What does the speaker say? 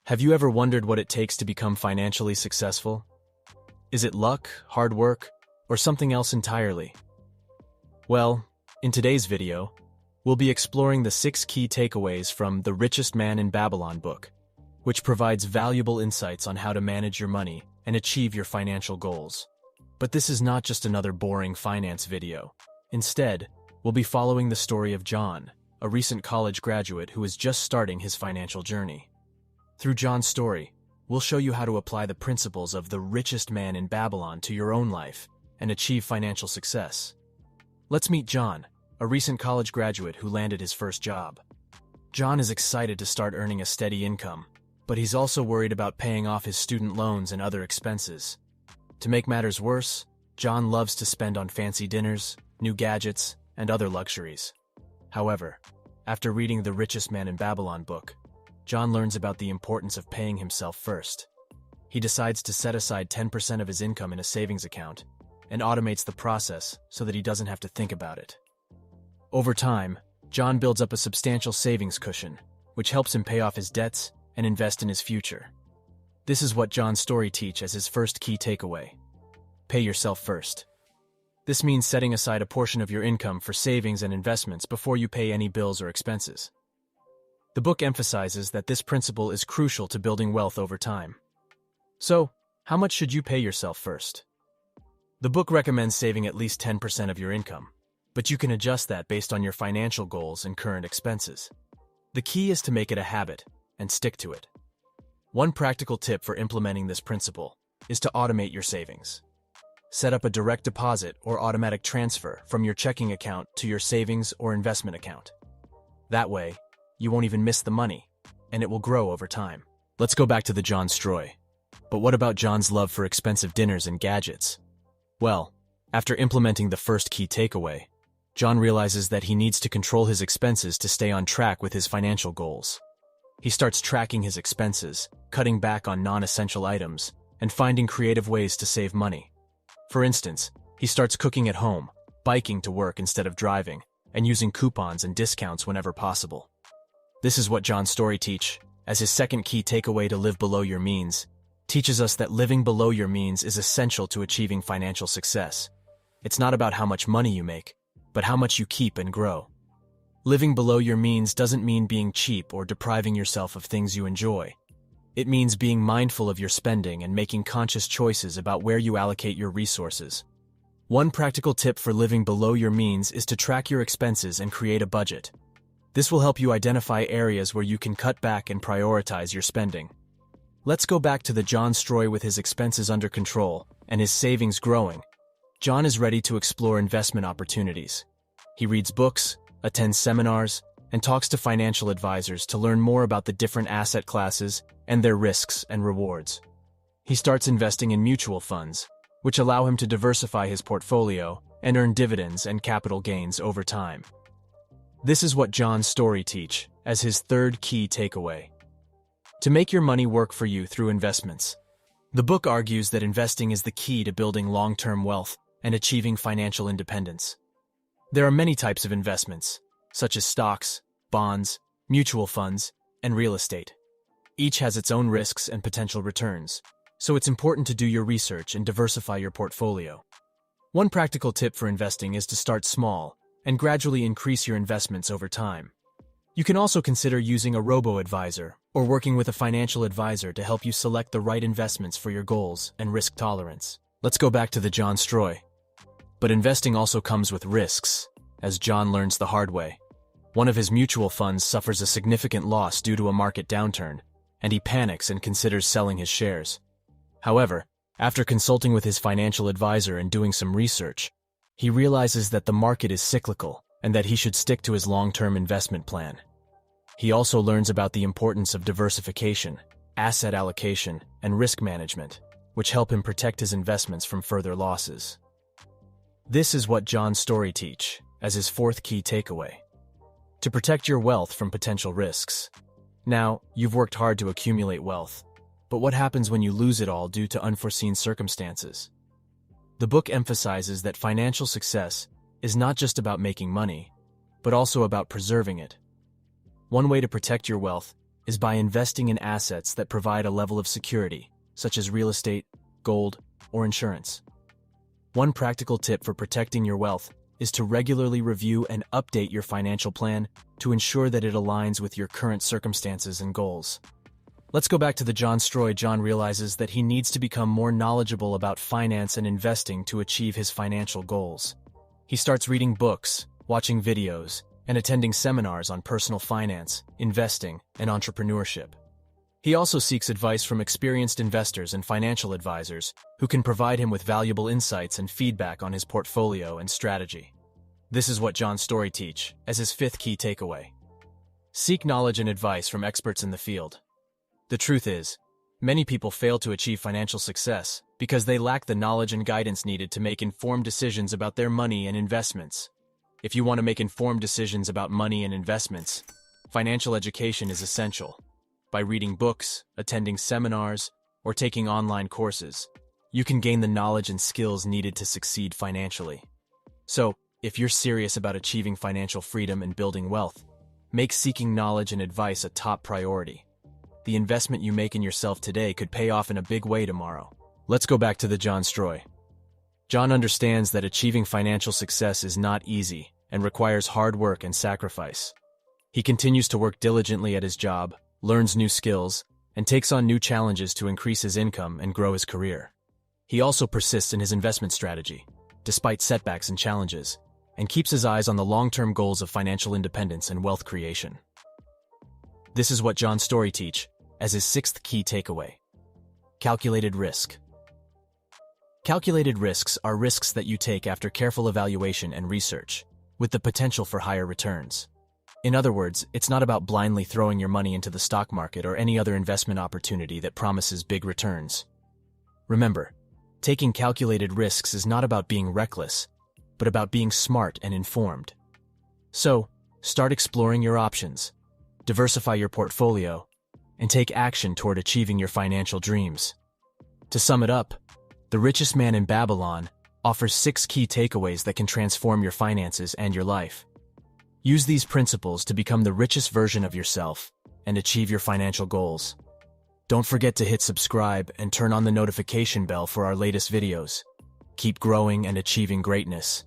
Have you ever wondered what it takes to become financially successful? Is it luck, hard work, or something else entirely? Well, in today's video, we'll be exploring the 6 key takeaways from The Richest Man in Babylon book, which provides valuable insights on how to manage your money and achieve your financial goals. But this is not just another boring finance video. Instead, we'll be following the story of John, a recent college graduate who is just starting his financial journey. Through John's story, we'll show you how to apply the principles of the richest man in Babylon to your own life and achieve financial success. Let's meet John, a recent college graduate who landed his first job. John is excited to start earning a steady income, but he's also worried about paying off his student loans and other expenses. To make matters worse, John loves to spend on fancy dinners, new gadgets, and other luxuries. However, after reading The Richest Man in Babylon book, John learns about the importance of paying himself first. He decides to set aside 10% of his income in a savings account and automates the process so that he doesn't have to think about it. Over time, John builds up a substantial savings cushion, which helps him pay off his debts and invest in his future. This is what John's story teaches as his first key takeaway. Pay yourself first. This means setting aside a portion of your income for savings and investments before you pay any bills or expenses. The book emphasizes that this principle is crucial to building wealth over time. So, how much should you pay yourself first? The book recommends saving at least 10% of your income, but you can adjust that based on your financial goals and current expenses. The key is to make it a habit and stick to it. One practical tip for implementing this principle is to automate your savings. Set up a direct deposit or automatic transfer from your checking account to your savings or investment account. That way, you won't even miss the money, and it will grow over time. Let's go back to the John's story. But what about John's love for expensive dinners and gadgets? Well, after implementing the first key takeaway, John realizes that he needs to control his expenses to stay on track with his financial goals. He starts tracking his expenses, cutting back on non-essential items, and finding creative ways to save money. For instance, he starts cooking at home, biking to work instead of driving, and using coupons and discounts whenever possible. This is what John's story teaches, as his second key takeaway to live below your means, teaches us that living below your means is essential to achieving financial success. It's not about how much money you make, but how much you keep and grow. Living below your means doesn't mean being cheap or depriving yourself of things you enjoy. It means being mindful of your spending and making conscious choices about where you allocate your resources. One practical tip for living below your means is to track your expenses and create a budget. This will help you identify areas where you can cut back and prioritize your spending. Let's go back to the John story with his expenses under control and his savings growing. John is ready to explore investment opportunities. He reads books, attends seminars, and talks to financial advisors to learn more about the different asset classes and their risks and rewards. He starts investing in mutual funds, which allow him to diversify his portfolio and earn dividends and capital gains over time. This is what John's story teaches as his third key takeaway. To make your money work for you through investments. The book argues that investing is the key to building long-term wealth and achieving financial independence. There are many types of investments, such as stocks, bonds, mutual funds, and real estate. Each has its own risks and potential returns, so it's important to do your research and diversify your portfolio. One practical tip for investing is to start small and gradually increase your investments over time. You can also consider using a robo-advisor or working with a financial advisor to help you select the right investments for your goals and risk tolerance. Let's go back to the John story. But investing also comes with risks, as John learns the hard way. One of his mutual funds suffers a significant loss due to a market downturn, and he panics and considers selling his shares. However, after consulting with his financial advisor and doing some research, he realizes that the market is cyclical and that he should stick to his long-term investment plan. He also learns about the importance of diversification, asset allocation, and risk management, which help him protect his investments from further losses. This is what John's story teaches as his fourth key takeaway. To protect your wealth from potential risks. Now, you've worked hard to accumulate wealth, but what happens when you lose it all due to unforeseen circumstances? The book emphasizes that financial success is not just about making money, but also about preserving it. One way to protect your wealth is by investing in assets that provide a level of security, such as real estate, gold, or insurance. One practical tip for protecting your wealth is to regularly review and update your financial plan to ensure that it aligns with your current circumstances and goals. Let's go back to the John story. John realizes that he needs to become more knowledgeable about finance and investing to achieve his financial goals. He starts reading books, watching videos, and attending seminars on personal finance, investing, and entrepreneurship. He also seeks advice from experienced investors and financial advisors who can provide him with valuable insights and feedback on his portfolio and strategy. This is what John's story teaches as his fifth key takeaway. Seek knowledge and advice from experts in the field. The truth is, many people fail to achieve financial success because they lack the knowledge and guidance needed to make informed decisions about their money and investments. If you want to make informed decisions about money and investments, financial education is essential. By reading books, attending seminars, or taking online courses, you can gain the knowledge and skills needed to succeed financially. So, if you're serious about achieving financial freedom and building wealth, make seeking knowledge and advice a top priority. The investment you make in yourself today could pay off in a big way tomorrow. Let's go back to the John story. John understands that achieving financial success is not easy and requires hard work and sacrifice. He continues to work diligently at his job, learns new skills, and takes on new challenges to increase his income and grow his career. He also persists in his investment strategy, despite setbacks and challenges, and keeps his eyes on the long-term goals of financial independence and wealth creation. This is what John's story teaches as his sixth key takeaway. Calculated risk. Calculated risks are risks that you take after careful evaluation and research, with the potential for higher returns. In other words, it's not about blindly throwing your money into the stock market or any other investment opportunity that promises big returns. Remember, taking calculated risks is not about being reckless, but about being smart and informed. So, start exploring your options, diversify your portfolio, and take action toward achieving your financial dreams. To sum it up, The Richest Man in Babylon offers 6 key takeaways that can transform your finances and your life. Use these principles to become the richest version of yourself and achieve your financial goals. Don't forget to hit subscribe and turn on the notification bell for our latest videos. Keep growing and achieving greatness.